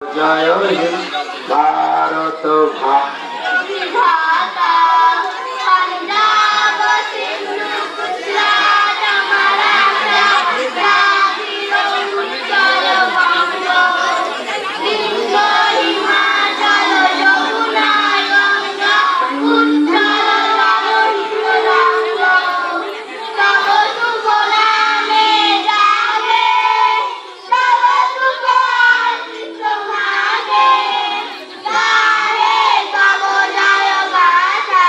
জয় হে ভারত বিধাতা পাঞ্জাব সিন্ধু গুজরাট মারাঠা দ্রাবিড় উৎকল বঙ্গ বিন্ধ্য হিমাচল যমুনা গঙ্গা উচ্চল তরঙ্গ তব শুভ নামে জাগে তব শুভ আশিস মাগে গাহে তব জয় গাথা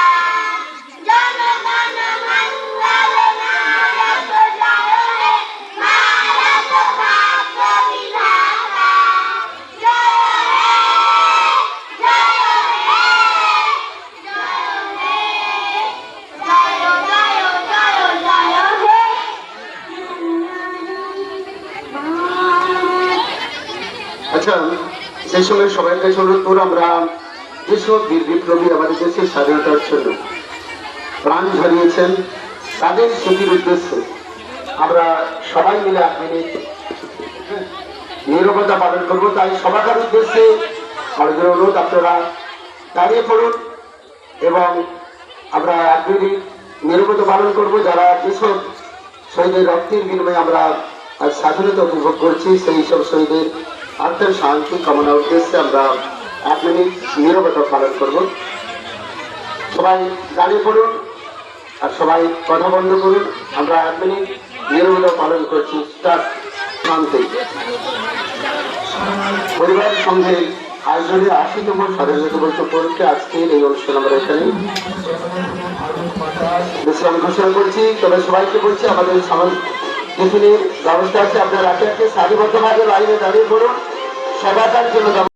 জনগণ মঙ্গল নায়ক জয় হে ভারত ভাগ্য বিধাতা জয় হে জয় হে জয় হে আচ্ছা, সেই সময় সবাইকে কাছে অনুরোধ করবো, আমরা যেসব বীর বিপ্লবী আমাদের দেশের স্বাধীনতার জন্য প্রাণ ঝরিয়েছেন তাদের স্মৃতির উদ্দেশ্যে আমরা সবাই মিলে 1 মিনিট নীরবতা পালন করবো। তাই সবাইকার উদ্দেশ্যে আমাদের অনুরোধ, আপনারা দাঁড়িয়ে পড়ুন এবং আমরা 1 মিনিট নীরবতা পালন করবো। যারা যেসব শহীদের রক্তের বিনিময়ে আমরা আজ স্বাধীনতা উপভোগ করছি, সেই সব শহীদের আত্মার শান্তি কামনার উদ্দেশ্যে আমরা 1 মিনিট নীরবতা পালন করব। সবাই দাঁড়িয়ে পড়ুন আর সবাই কথা বন্ধ করুন। আমরা 1 মিনিট নীরবতা পালন করছি। স্টার্ট। শান্তি। পরিবার সঙ্গে আয়োজনের 80তম স্বাধীনতা বর্ষ উপলক্ষে আজকের এই অনুষ্ঠান আমরা এখানে বিশ্রাম ঘোষণা করছি। তবে সবাইকে বলছি, আমাদের টিফিনের ব্যবস্থা আছে, আপনারা একে একে সারিবদ্ধভাবে লাইনে দাঁড়িয়ে পড়ুন। সবাইকার জন্য